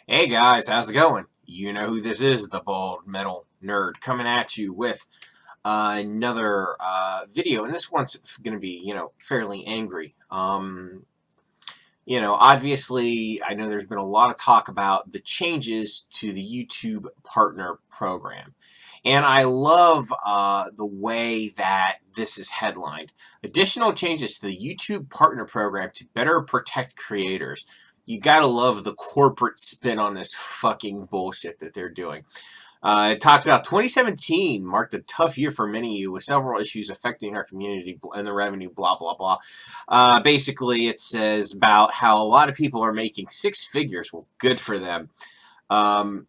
Hey guys, how's it going? You know who this is, the bald metal nerd, coming at you with another video, and this one's going to be, fairly angry. Obviously, I know there's been a lot of talk about the changes to the YouTube Partner Program. And I love the way that this is headlined. Additional changes to the YouTube Partner Program to better protect creators. You gotta love the corporate spin on this fucking bullshit that they're doing. It talks about 2017 marked a tough year for many of you with several issues affecting our community and the revenue, blah, blah, blah. Basically, it says about how a lot of people are making six figures. Well, good for them. And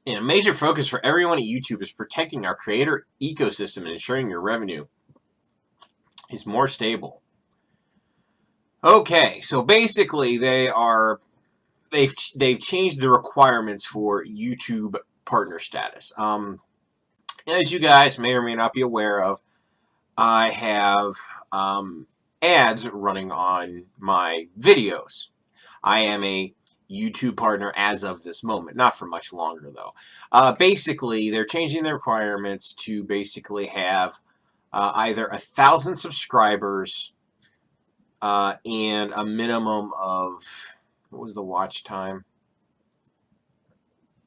a major focus for everyone at YouTube is protecting our creator ecosystem and ensuring your revenue is more stable. Okay, so basically they've changed the requirements for YouTube partner status. As you guys may or may not be aware of, I have ads running on my videos. I am a YouTube partner as of this moment, not for much longer though. Basically, they're changing the requirements to basically have either 1,000 subscribers and a minimum of, what was the watch time?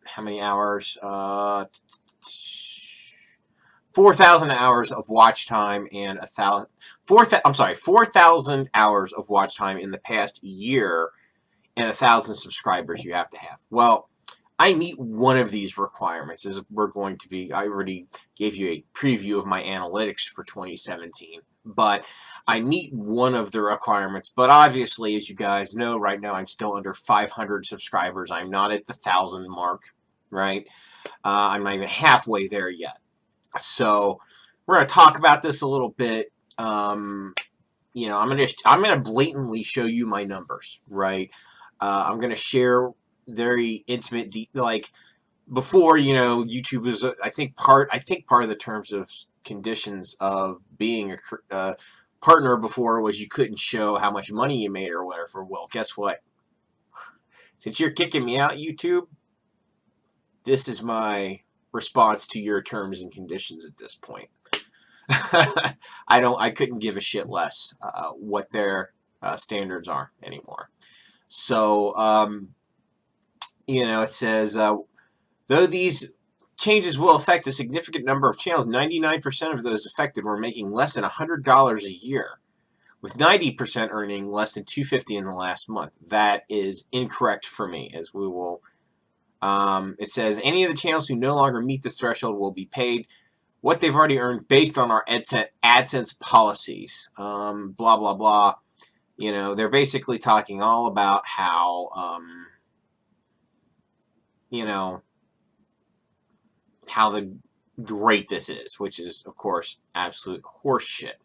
How many hours? 4,000 hours of watch time and 4,000 hours of watch time in the past year and 1,000 subscribers you have to have. Well, I meet one of these requirements as we're going to be, I already gave you a preview of my analytics for 2017, but I meet one of the requirements, but obviously, as you guys know, right now I'm still under 500 subscribers. I'm not at the 1,000 mark, right? I'm not even halfway there yet. So we're going to talk about this a little bit. I'm gonna blatantly show you my numbers, right? I'm gonna share very intimate, like before. YouTube was, I think part of the terms of conditions of being a partner before was you couldn't show how much money you made or whatever. Well, guess what? Since you're kicking me out, YouTube, this is my response to your terms and conditions at this point. I couldn't give a shit less what their standards are anymore. So, it says, though these changes will affect a significant number of channels, 99% of those affected were making less than $100 a year, with 90% earning less than $250 in the last month. That is incorrect for me, as we will. It says any of the channels who no longer meet this threshold will be paid what they've already earned based on our AdSense policies. Blah, blah, blah. They're basically talking all about how, how great this is, which is, of course, absolute horseshit.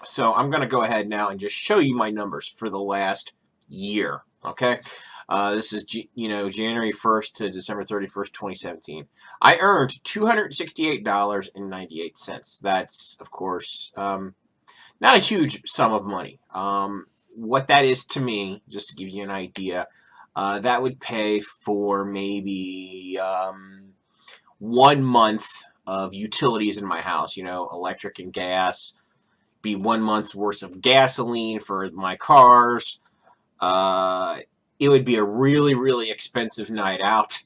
So I'm going to go ahead now and just show you my numbers for the last year, okay? This is, January 1st to December 31st, 2017. I earned $268.98. That's, of course, not a huge sum of money. What that is to me, just to give you an idea, that would pay for maybe 1 month of utilities in my house, electric and gas. Be 1 month's worth of gasoline for my cars. It would be a really, really expensive night out,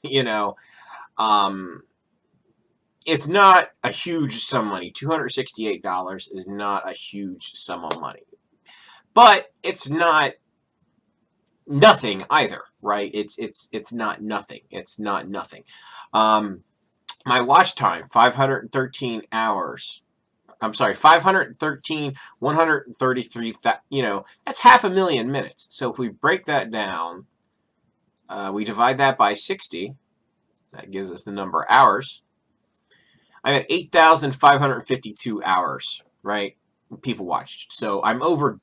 It's not a huge sum of money. $268 is not a huge sum of money. But it's not nothing either, right? It's not nothing. It's not nothing. My watch time, 513 hours. I'm sorry, 513, 133, that's 500,000 minutes. So if we break that down, we divide that by 60, that gives us the number of hours. I'm at 8,552 hours, right? People watched. So I'm more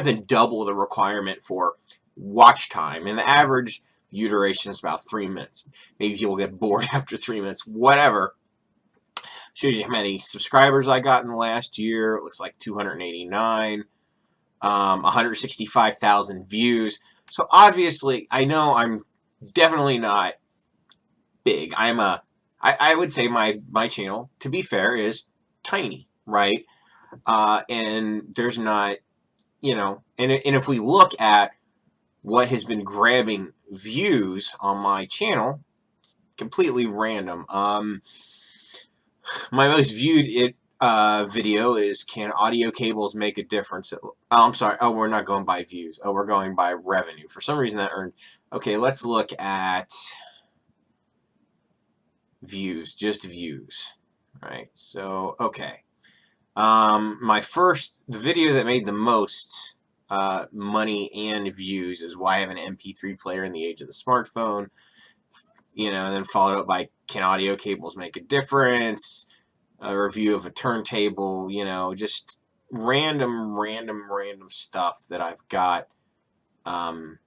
than double the requirement for watch time. And the average view duration is about 3 minutes. Maybe people get bored after 3 minutes, whatever. Shows you how many subscribers I got in the last year. It looks like 289, 165,000 views. So obviously, I know I'm definitely not big. I would say my channel, to be fair, is tiny, right? And there's not, and if we look at what has been grabbing views on my channel, completely random. My most viewed video is "Can audio cables make a difference?" Oh, I'm sorry. Oh, we're not going by views. Oh, we're going by revenue. For some reason that earned. Okay, let's look at views, just views. Right. So okay. The video that made the most money and views is "Why Have an MP3 Player in the Age of the Smartphone?" And then followed up by "Can audio cables make a difference?" A review of a turntable, just random stuff that I've got um,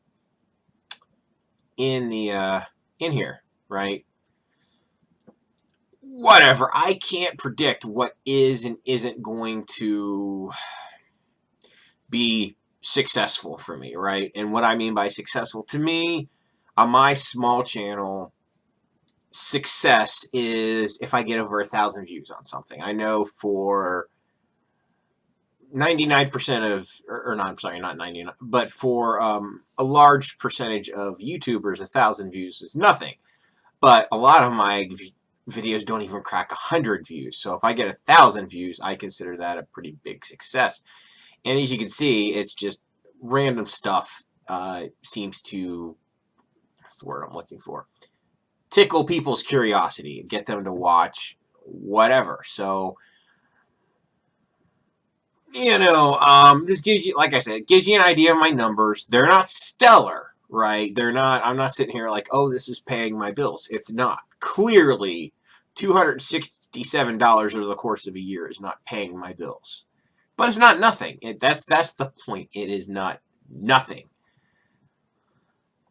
in here, right? Whatever. I can't predict what is and isn't going to be successful for me, right? And what I mean by successful, to me, on my small channel, success is if I get over 1,000 views on something. I know for 99% of, or not, I'm sorry, not 99, but for a large percentage of YouTubers, 1,000 views is nothing. But a lot of my videos don't even crack 100 views. So if I get 1,000 views, I consider that a pretty big success. And as you can see, it's just random stuff seems to, that's the word I'm looking for, tickle people's curiosity, get them to watch whatever. So, this gives you, like I said, it gives you an idea of my numbers. They're not stellar, right? I'm not sitting here like, oh, this is paying my bills. It's not. Clearly, $267 over the course of a year is not paying my bills. But it's not nothing. That's the point. It is not nothing.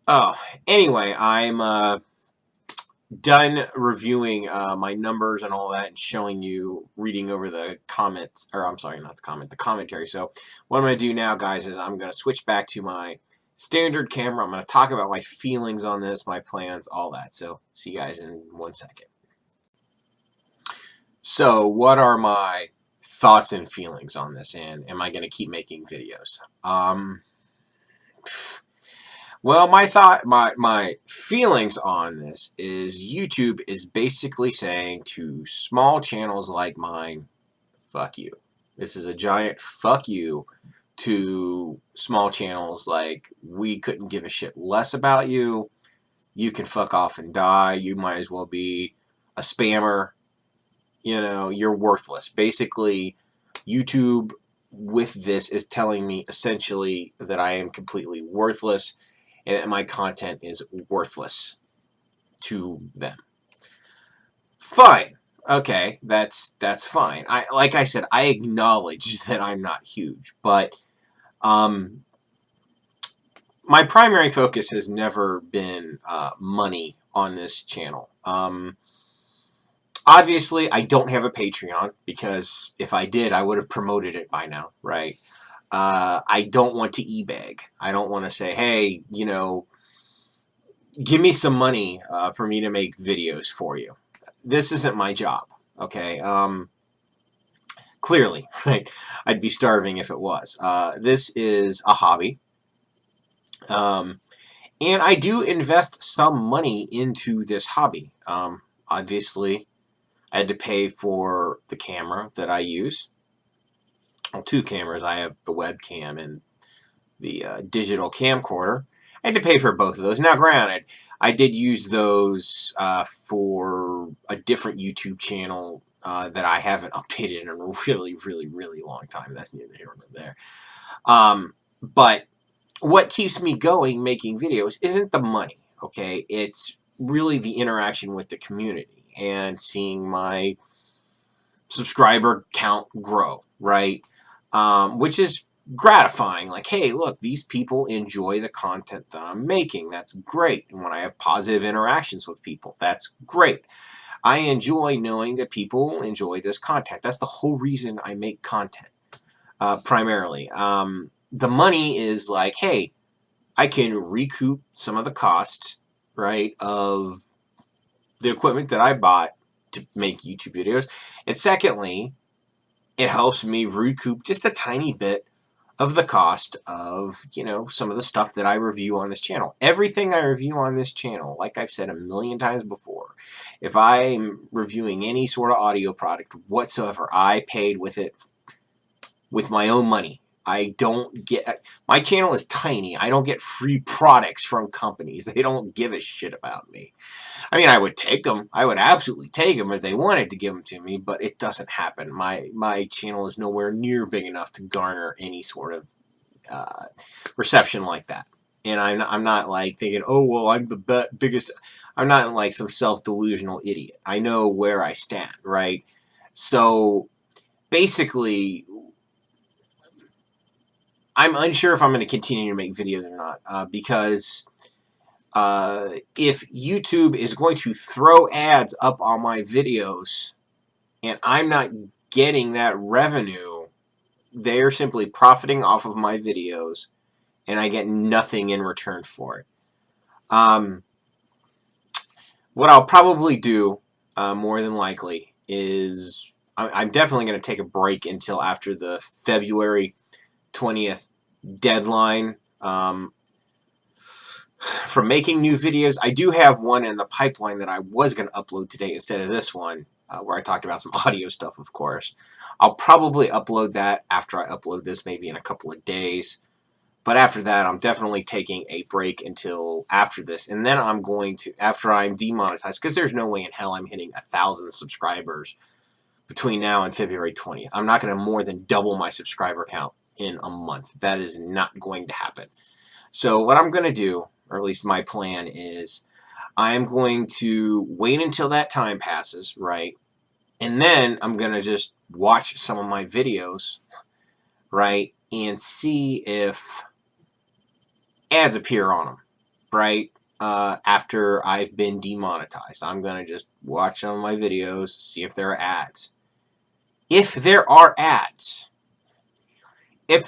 Oh, anyway, I'm done reviewing my numbers and all that and showing you, reading over the comments, or I'm sorry, not the comment, the commentary. So what I'm going to do now, guys, is I'm going to switch back to my standard camera. I'm going to talk about my feelings on this, my plans, all that. So see you guys in 1 second. So what are my thoughts and feelings on this, and am I going to keep making videos? Well, my feelings on this is YouTube is basically saying to small channels like mine, fuck you. This is a giant fuck you to small channels like, we couldn't give a shit less about you. You can fuck off and die. You might as well be a spammer. You're worthless. Basically, YouTube with this is telling me essentially that I am completely worthless and that my content is worthless to them. Fine. Okay, that's fine. Like I said, I acknowledge that I'm not huge, but my primary focus has never been money on this channel. Obviously, I don't have a Patreon because if I did, I would have promoted it by now, right? I don't want to e-bag. I don't want to say, hey, give me some money for me to make videos for you. This isn't my job, okay? Clearly, right? I'd be starving if it was. This is a hobby. And I do invest some money into this hobby. Obviously, I had to pay for the camera that I use. Well, 2 cameras. I have the webcam and the digital camcorder. I had to pay for both of those. Now, granted, I did use those for a different YouTube channel that I haven't updated in a really long time. That's neither here nor there. But what keeps me going making videos isn't the money, okay? It's really the interaction with the community and seeing my subscriber count grow, right? Which is gratifying. Like, hey, look, these people enjoy the content that I'm making. That's great. And when I have positive interactions with people, that's great. I enjoy knowing that people enjoy this content. That's the whole reason I make content, primarily. The money is like, hey, I can recoup some of the cost, right, of the equipment that I bought to make YouTube videos. And secondly, it helps me recoup just a tiny bit of the cost of, some of the stuff that I review on this channel. Everything I review on this channel, like I've said a million times before, if I'm reviewing any sort of audio product whatsoever, I paid with it with my own money. I don't get, my channel is tiny. I don't get free products from companies. They don't give a shit about me. I mean, I would take them. I would absolutely take them if they wanted to give them to me, but it doesn't happen. My channel is nowhere near big enough to garner any sort of reception like that. And I'm not like thinking, oh, well, I'm the biggest. I'm not like some self-delusional idiot. I know where I stand, right? So basically, I'm unsure if I'm going to continue to make videos or not, because if YouTube is going to throw ads up on my videos and I'm not getting that revenue, they're simply profiting off of my videos and I get nothing in return for it. What I'll probably do, more than likely, is I'm definitely going to take a break until after the February 20th deadline for making new videos. I do have one in the pipeline that I was going to upload today instead of this one, where I talked about some audio stuff, of course. I'll probably upload that after I upload this, maybe in a couple of days. But after that, I'm definitely taking a break until after this. And then I'm going to, after I'm demonetized, because there's no way in hell I'm hitting 1,000 subscribers between now and February 20th. I'm not going to more than double my subscriber count in a month. That is not going to happen. So what I'm going to do, or at least my plan, is I'm going to wait until that time passes, right? And then I'm going to just watch some of my videos, right? And see if ads appear on them, right? After I've been demonetized. I'm going to just watch some of my videos, see if there are ads. If there are ads, at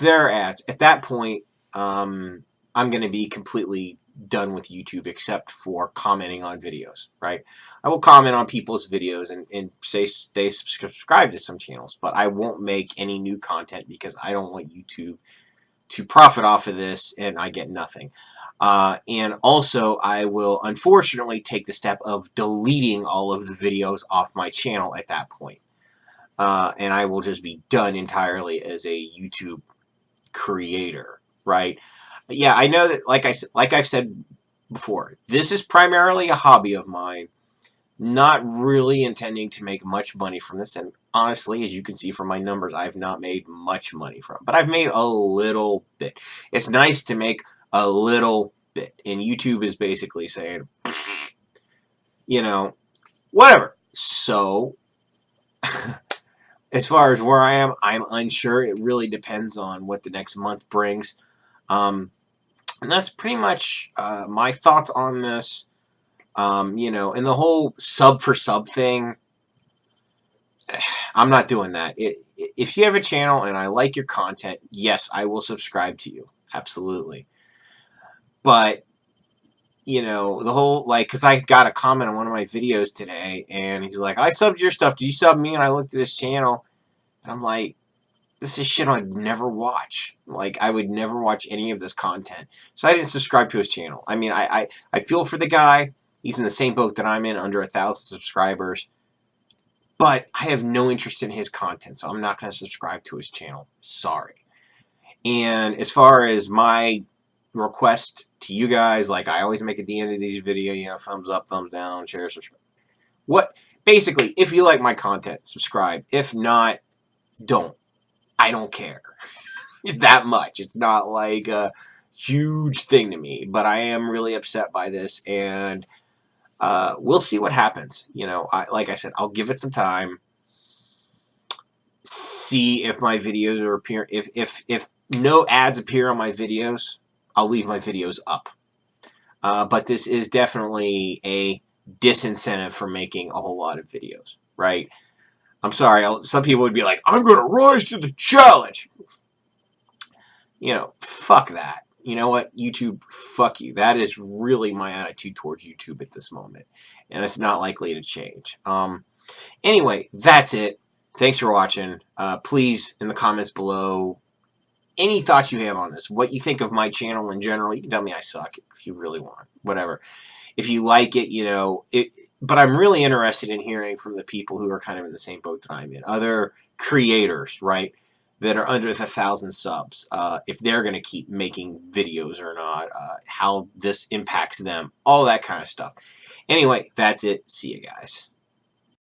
that point, I'm going to be completely done with YouTube except for commenting on videos, right? I will comment on people's videos and say they subscribe to some channels, but I won't make any new content because I don't want YouTube to profit off of this and I get nothing. And also, I will unfortunately take the step of deleting all of the videos off my channel at that point. And I will just be done entirely as a YouTube creator, right? Yeah, I know that, like I've said before, this is primarily a hobby of mine, not really intending to make much money from this. And honestly, as you can see from my numbers, I've not made much money from it, but I've made a little bit. It's nice to make a little bit, and YouTube is basically saying, whatever. So, as far as where I am, I'm unsure. It really depends on what the next month brings. And that's pretty much my thoughts on this. And the whole sub for sub thing, I'm not doing that. If you have a channel and I like your content, yes, I will subscribe to you. Absolutely. But, the whole, because I got a comment on one of my videos today, and he's like, I subbed your stuff. Did you sub me? And I looked at his channel, and I'm like, this is shit I'd never watch. I would never watch any of this content. So I didn't subscribe to his channel. I mean, I feel for the guy. He's in the same boat that I'm in, under 1,000 subscribers. But I have no interest in his content, so I'm not going to subscribe to his channel. Sorry. And as far as my request to you guys, like I always make at the end of these videos, thumbs up, thumbs down, share, subscribe. Basically, if you like my content, subscribe. If not, don't. I don't care that much. It's not like a huge thing to me, but I am really upset by this, and we'll see what happens. Like I said, I'll give it some time, see if my videos are appearing. If no ads appear on my videos, I'll leave my videos up. But this is definitely a disincentive for making a whole lot of videos, right? I'm sorry, some people would be like, I'm going to rise to the challenge. Fuck that. you know what, YouTube, fuck you. That is really my attitude towards YouTube at this moment, and it's not likely to change. Anyway, that's it. Thanks for watching. Please, in the comments below, any thoughts you have on this, what you think of my channel in general. You can tell me I suck if you really want, whatever. If you like it, but I'm really interested in hearing from the people who are kind of in the same boat that I'm in, other creators, right, that are under the 1,000 subs, if they're going to keep making videos or not, how this impacts them, all that kind of stuff. Anyway, that's it. See you guys.